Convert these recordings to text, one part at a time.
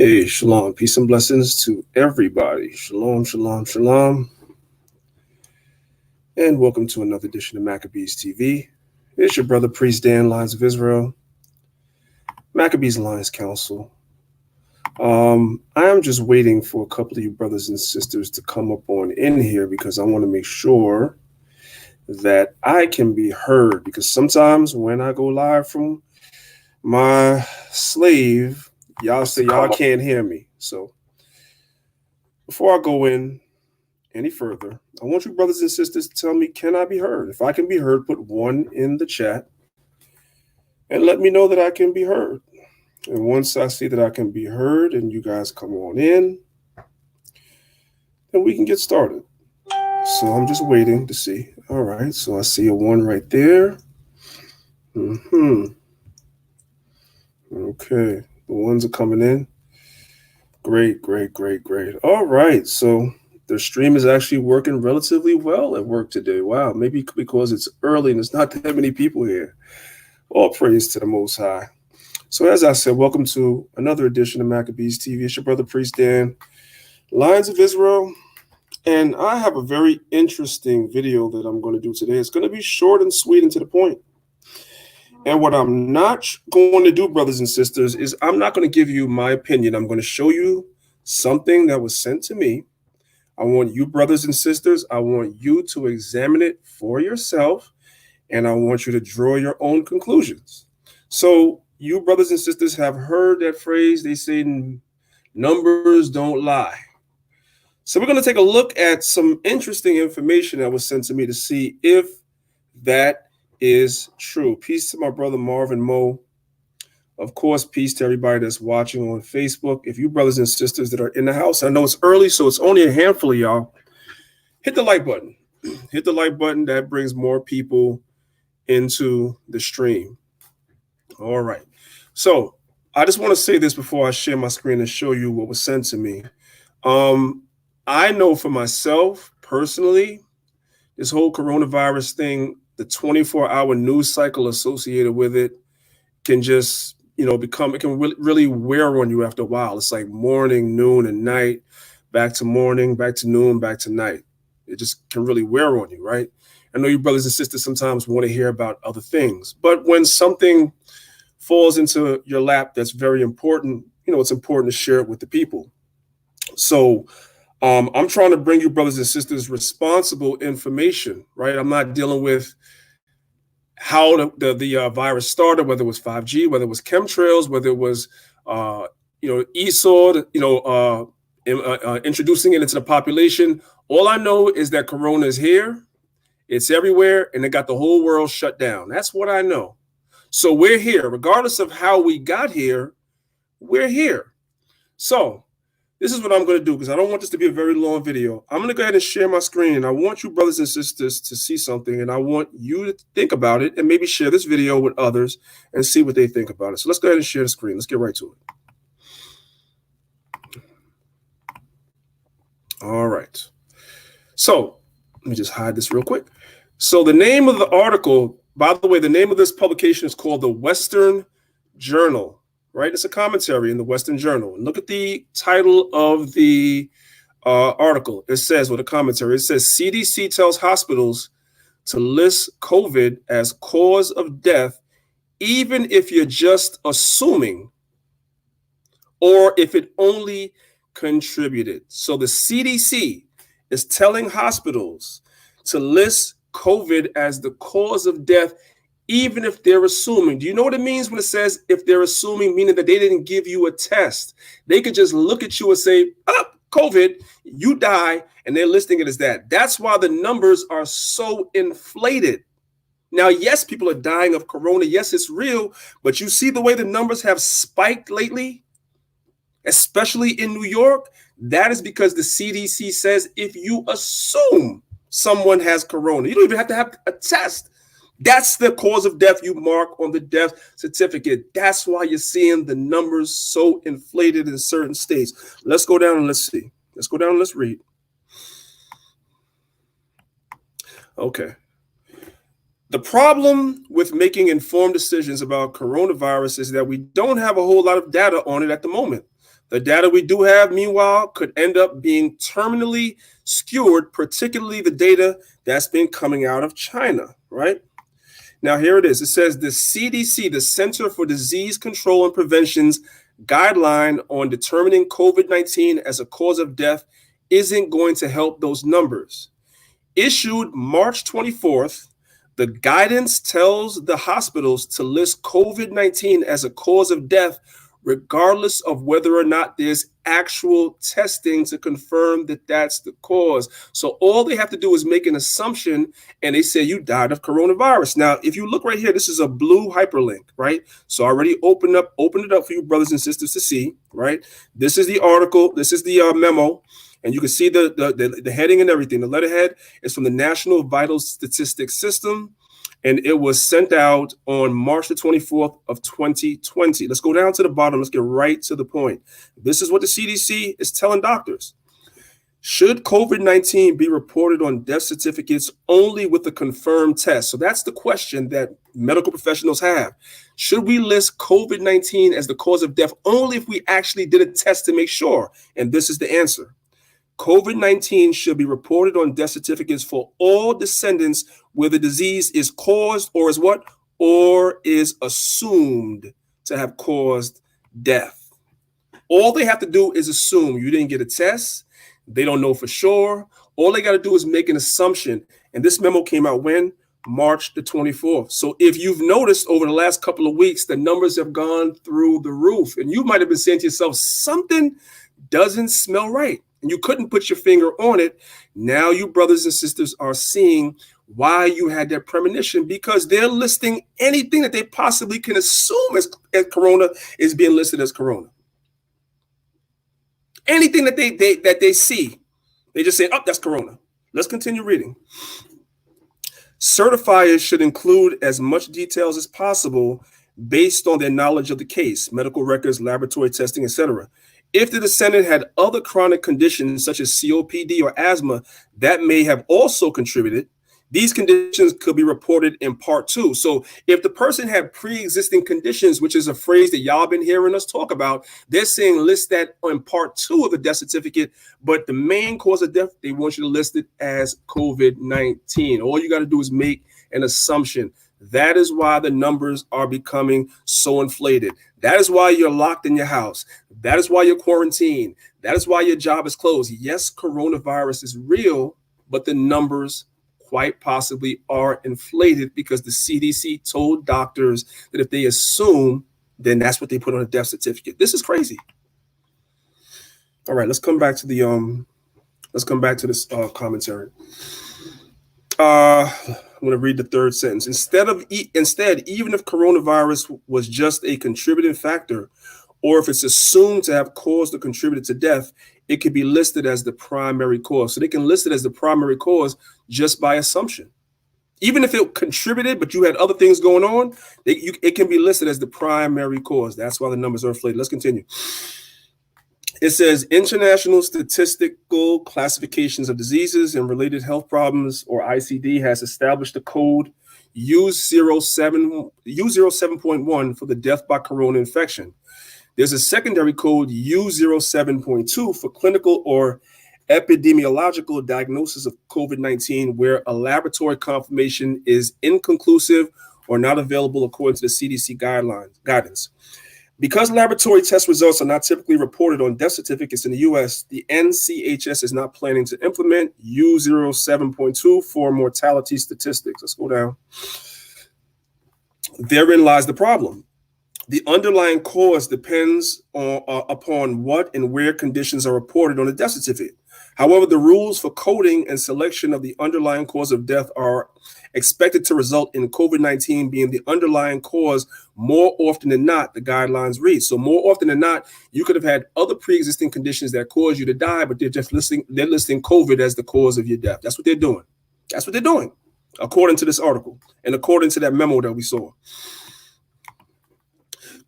Hey, shalom, peace and blessings to everybody. Shalom, shalom, shalom. And welcome to another edition of Maccabees TV. It's your brother, Priest Dan, Lines of Israel, Maccabees Alliance Council. I am just waiting for a couple of you brothers and sisters to come up on in here because I want to make sure that I can be heard, because sometimes when I go live from my slave, y'all say y'all can't hear me. So before I go in any further, I want you brothers and sisters to tell me, can I be heard? If I can be heard, put 1 in the chat and let me know that I can be heard. And once I see that I can be heard and you guys come on in, then we can get started. So I'm just waiting to see. All right, so I see a 1 right there. Okay, the 1s are coming in. Great. All right, so the stream is actually working relatively well at work today. Wow, maybe because it's early and there's not that many people here. All praise to the Most High. So as I said, welcome to another edition of Maccabees TV. It's your brother, Priest Dan, Lions of Israel. And I have a very interesting video that I'm going to do today. It's going to be short and sweet and to the point. And what I'm not going to do, brothers and sisters, is I'm not going to give you my opinion. I'm going to show you something that was sent to me. I want you, brothers and sisters, I want you to examine it for yourself, and I want you to draw your own conclusions. So you, brothers and sisters, have heard that phrase. They say numbers don't lie. So we're going to take a look at some interesting information that was sent to me to see if that is true. Peace to my brother Marvin Mo. Of course, peace to everybody that's watching on Facebook. If you brothers and sisters that are in the house, I know it's early, so it's only a handful of y'all, hit the like button. Hit the like button. That brings more people into the stream. All right. So I just want to say this before I share my screen and show you what was sent to me. I know for myself personally, this whole coronavirus thing, the 24-hour news cycle associated with it can just, it can really wear on you after a while. It's like morning, noon, and night, back to morning, back to noon, back to night. It just can really wear on you, right? I know you brothers and sisters sometimes want to hear about other things, but when something falls into your lap that's very important, it's important to share it with the people. So I'm trying to bring you, brothers and sisters, responsible information, right? I'm not dealing with how the virus started, whether it was 5G, whether it was chemtrails, whether it was, ESOD, introducing it into the population. All I know is that Corona is here, it's everywhere, and it got the whole world shut down. That's what I know. So we're here, regardless of how we got here, we're here. So this is what I'm going to do, because I don't want this to be a very long video. I'm going to go ahead and share my screen, and I want you brothers and sisters to see something, and I want you to think about it and maybe share this video with others and see what they think about it. So let's go ahead and share the screen. Let's get right to it. All right. So let me just hide this real quick. So the name of the article, by the way, the name of this publication is called the Western Journal. Right, it's a commentary in the Western Journal. And look at the title of the article. It says, with a commentary, it says, CDC tells hospitals to list COVID as cause of death, even if you're just assuming, or if it only contributed. So the CDC is telling hospitals to list COVID as the cause of death, even if they're assuming. Do you know what it means when it says if they're assuming, meaning that they didn't give you a test? They could just look at you and say, COVID, you die, and they're listing it as that. That's why the numbers are so inflated. Now, yes, people are dying of corona. Yes, it's real, but you see the way the numbers have spiked lately, especially in New York? That is because the CDC says if you assume someone has corona, you don't even have to have a test. That's the cause of death you mark on the death certificate. That's why you're seeing the numbers so inflated in certain states. Let's go down and let's see. Let's go down and let's read. Okay. The problem with making informed decisions about coronavirus is that we don't have a whole lot of data on it at the moment. The data we do have, meanwhile, could end up being terminally skewed, particularly the data that's been coming out of China, right? Now, here it is. It says the CDC, the Center for Disease Control and Prevention's guideline on determining COVID-19 as a cause of death isn't going to help those numbers. Issued March 24th, the guidance tells the hospitals to list COVID-19 as a cause of death, regardless of whether or not there's actual testing to confirm that that's the cause. So all they have to do is make an assumption, and they say you died of coronavirus. Now, if you look right here, this is a blue hyperlink, right? So I already opened it up for you brothers and sisters to see, right? This is the article. This is the memo. And you can see the heading and everything. The letterhead is from the National Vital Statistics System, and it was sent out on March the 24th of 2020. Let's go down to the bottom. Let's get right to the point. This is what the CDC is telling doctors. Should COVID-19 be reported on death certificates only with a confirmed test? So that's the question that medical professionals have. Should we list COVID-19 as the cause of death only if we actually did a test to make sure? And this is the answer. COVID-19 should be reported on death certificates for all descendants where the disease is caused or is what? Or is assumed to have caused death. All they have to do is assume. You didn't get a test. They don't know for sure. All they got to do is make an assumption. And this memo came out when? March the 24th. So if you've noticed over the last couple of weeks, the numbers have gone through the roof. And you might have been saying to yourself, something doesn't smell right. And you couldn't put your finger on it. Now you brothers and sisters are seeing why you had that premonition, because they're listing anything that they possibly can assume as corona is being listed as corona. Anything that they see, they just say, oh, that's corona. Let's continue reading. Certifiers should include as much details as possible based on their knowledge of the case, medical records, laboratory testing, etc. If the descendant had other chronic conditions such as COPD or asthma that may have also contributed, these conditions could be reported in part 2. So if the person had pre-existing conditions, which is a phrase that y'all been hearing us talk about, they're saying list that on part 2 of the death certificate, but the main cause of death, they want you to list it as COVID-19. All you got to do is make an assumption. That is why the numbers are becoming so inflated. That is why you're locked in your house. That is why you're quarantined. That is why your job is closed. Yes, coronavirus is real, but the numbers quite possibly are inflated because the CDC told doctors that if they assume, then that's what they put on a death certificate. This is crazy. All right, let's come back to this commentary. I'm going to read the third sentence. Instead, even if coronavirus was just a contributing factor, or if it's assumed to have caused or contributed to death, it could be listed as the primary cause. So they can list it as the primary cause just by assumption. Even if it contributed, but you had other things going on, it can be listed as the primary cause. That's why the numbers are inflated. Let's continue. It says International Statistical Classifications of Diseases and Related Health Problems, or ICD, has established the code U07.1 for the death by corona infection. There's a secondary code U07.2 for clinical or epidemiological diagnosis of COVID-19, where a laboratory confirmation is inconclusive or not available according to the CDC guidance. Because laboratory test results are not typically reported on death certificates in the U.S., the NCHS is not planning to implement U07.2 for mortality statistics. Let's go down. Therein lies the problem. The underlying cause depends upon what and where conditions are reported on the death certificate. However, the rules for coding and selection of the underlying cause of death are expected to result in COVID-19 being the underlying cause more often than not, the guidelines read. So more often than not, you could have had other pre-existing conditions that caused you to die, but they're listing COVID as the cause of your death. That's what they're doing. That's what they're doing, according to this article and according to that memo that we saw.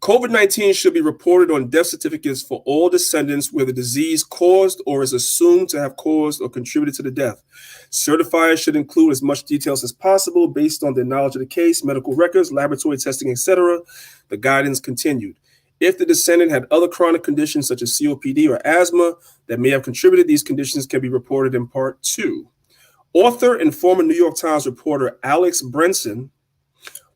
COVID-19 should be reported on death certificates for all descendants where the disease caused or is assumed to have caused or contributed to the death. Certifiers should include as much details as possible based on their knowledge of the case, medical records, laboratory testing, etc. The guidance continued. If the descendant had other chronic conditions such as COPD or asthma that may have contributed, these conditions can be reported in Part 2. Author and former New York Times reporter Alex Brenson,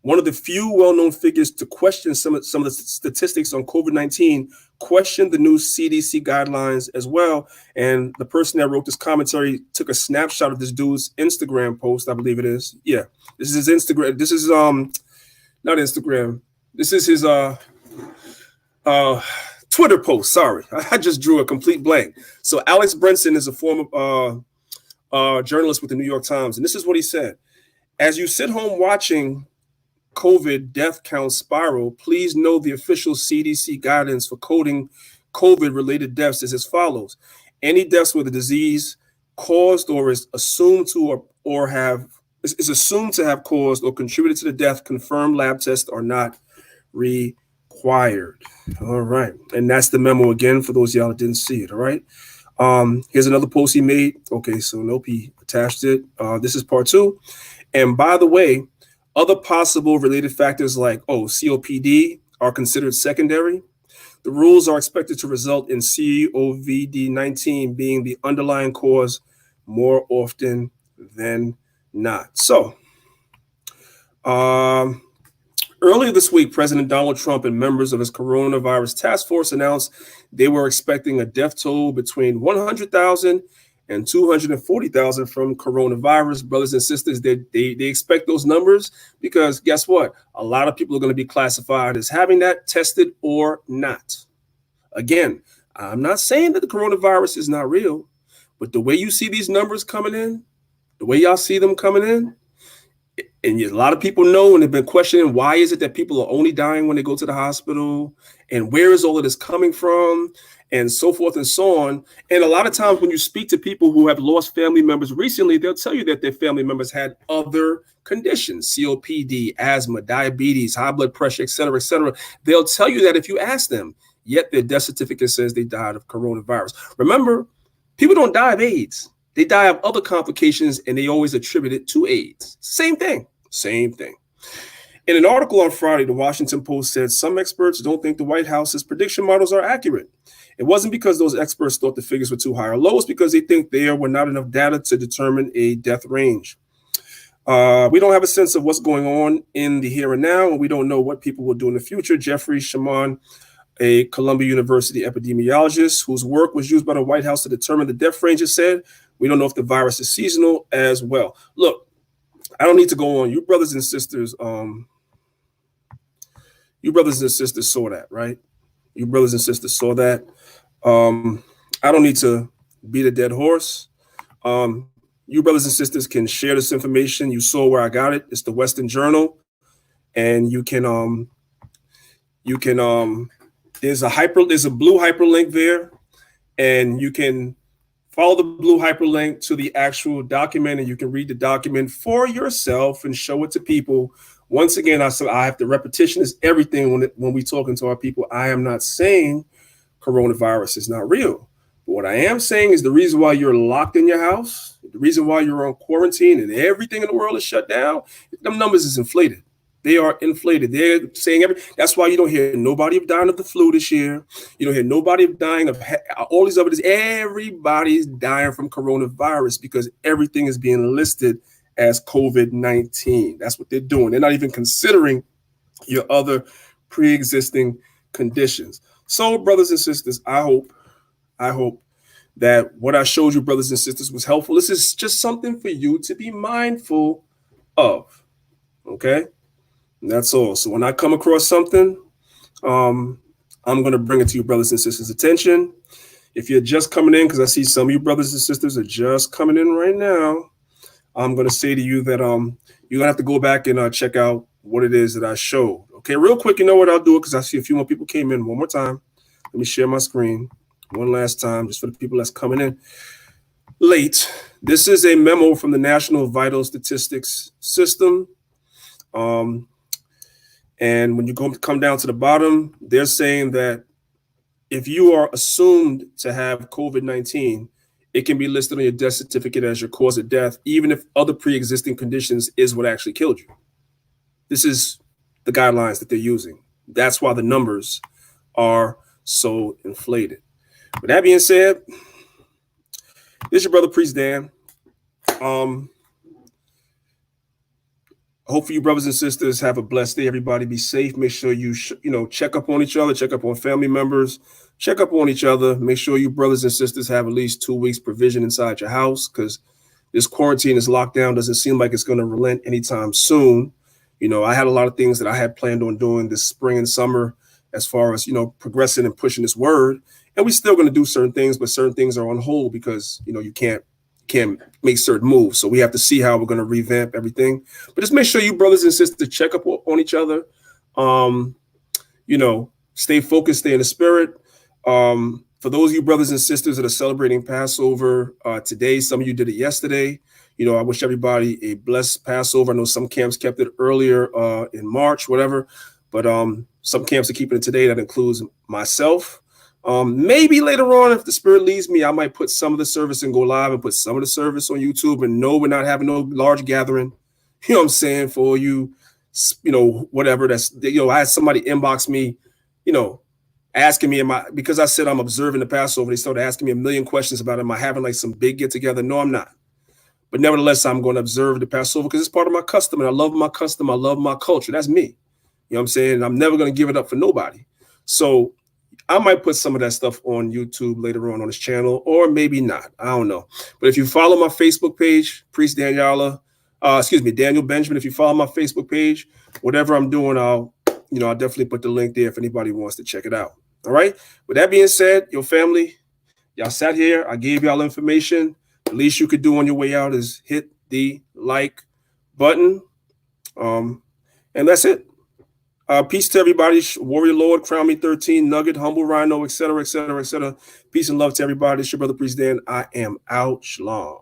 one of the few well-known figures to question some of the statistics on COVID-19, questioned the new CDC guidelines as well. And the person that wrote this commentary took a snapshot of this dude's Instagram post, I believe it is. Yeah, this is his Instagram. This is not Instagram. This is his Twitter post. Sorry, I just drew a complete blank. So Alex Brenson is a former journalist with the New York Times, and this is what he said: "As you sit home watching COVID death count spiral, please know the official CDC guidance for coding COVID-related deaths is as follows. Any deaths with a disease caused or is assumed to is assumed to have caused or contributed to the death, confirmed lab tests are not required." All right. And that's the memo again for those of y'all that didn't see it. All right. Here's another post he made. Okay, so nope, he attached it. This is Part 2. And by the way, other possible related factors like, COPD are considered secondary. The rules are expected to result in COVID-19 being the underlying cause more often than not. So, earlier this week, President Donald Trump and members of his coronavirus task force announced they were expecting a death toll between 100,000 and 240,000 from coronavirus. Brothers and sisters, they expect those numbers because guess what? A lot of people are going to be classified as having that, tested or not. Again, I'm not saying that the coronavirus is not real, but the way you see these numbers coming in, the way y'all see them coming in, and a lot of people know and have been questioning why is it that people are only dying when they go to the hospital, and where is all of this coming from, and so forth and so on. And a lot of times when you speak to people who have lost family members recently, they'll tell you that their family members had other conditions, COPD, asthma, diabetes, high blood pressure, et cetera, et cetera. They'll tell you that if you ask them, yet their death certificate says they died of coronavirus. Remember, people don't die of AIDS. They die of other complications, and they always attribute it to AIDS. Same thing. In an article on Friday, the Washington Post said some experts don't think the White House's prediction models are accurate. It wasn't because those experts thought the figures were too high or low. It's because they think there were not enough data to determine a death range. We don't have a sense of what's going on in the here and now, and we don't know what people will do in the future. Jeffrey Shaman, a Columbia University epidemiologist whose work was used by the White House to determine the death ranges, said, "We don't know if the virus is seasonal as well." Look, I don't need to go on. You brothers and sisters saw that, right? You brothers and sisters saw that. I don't need to beat a dead horse. You brothers and sisters can share this information. You saw where I got it. It's the Western Journal, and you can there's a blue hyperlink there, and you can follow the blue hyperlink to the actual document, and you can read the document for yourself and show it to people. Once again, I have to repetition is everything when we talking to our people. I am not saying coronavirus is not real. But what I am saying is the reason why you're locked in your house, the reason why you're on quarantine and everything in the world is shut down, them numbers is inflated. They are inflated. They're saying that's why you don't hear nobody dying of the flu this year. You don't hear nobody dying of all these other diseases. Everybody's dying from coronavirus because everything is being listed as COVID-19. That's what they're doing. They're not even considering your other pre-existing conditions. So, brothers and sisters, I hope that what I showed you, brothers and sisters, was helpful. This is just something for you to be mindful of. Okay? And that's all. So when I come across something, I'm going to bring it to you, brothers and sisters' attention. If you're just coming in, because I see some of you brothers and sisters are just coming in right now, I'm going to say to you that you're going to have to go back and check out what it is that I showed. Okay, real quick, you know what? I'll do it because I see a few more people came in. One more time. Let me share my screen one last time just for the people that's coming in late. This is a memo from the National Vital Statistics System. And when you come down to the bottom, they're saying that if you are assumed to have COVID-19, it can be listed on your death certificate as your cause of death, even if other pre-existing conditions is what actually killed you. This is the guidelines that they're using. That's why the numbers are so inflated. With that being said, this is your brother Priest Dan. Hopefully you brothers and sisters have a blessed day. Everybody be safe. Make sure you check up on each other, check up on family members, check up on each other. Make sure you brothers and sisters have at least 2 weeks provision inside your house, because this quarantine, this lockdown doesn't seem like it's going to relent anytime soon. I had a lot of things that I had planned on doing this spring and summer as far as, progressing and pushing this word. And we're still going to do certain things, but certain things are on hold because, you can't make certain moves. So we have to see how we're going to revamp everything. But just make sure you brothers and sisters check up on each other. Stay focused, stay in the spirit. For those of you brothers and sisters that are celebrating Passover today, some of you did it yesterday. I wish everybody a blessed Passover. I know some camps kept it earlier in March, whatever. But some camps are keeping it today. That includes myself. Maybe later on, if the Spirit leads me, I might put some of the service and go live and put some of the service on YouTube. And no, we're not having no large gathering. You know what I'm saying? For you, whatever. I had somebody inbox me, asking me, because I said I'm observing the Passover. They started asking me a million questions about, am I having like some big get together? No, I'm not. But nevertheless, I'm going to observe the Passover because it's part of my custom. And I love my custom. I love my culture. That's me. You know what I'm saying? I'm never going to give it up for nobody. So I might put some of that stuff on YouTube later on this channel, or maybe not. I don't know. But if you follow my Facebook page, Priest Daniel Benjamin, if you follow my Facebook page, whatever I'm doing, I'll definitely put the link there if anybody wants to check it out. All right. With that being said, your family, y'all sat here. I gave y'all information. The least you could do on your way out is hit the like button. And that's it. Peace to everybody. Warrior Lord, Crown Me 13, Nugget, Humble Rhino, etc., etc., etc. Peace and love to everybody. It's your brother Priest Dan. I am out. Shalom.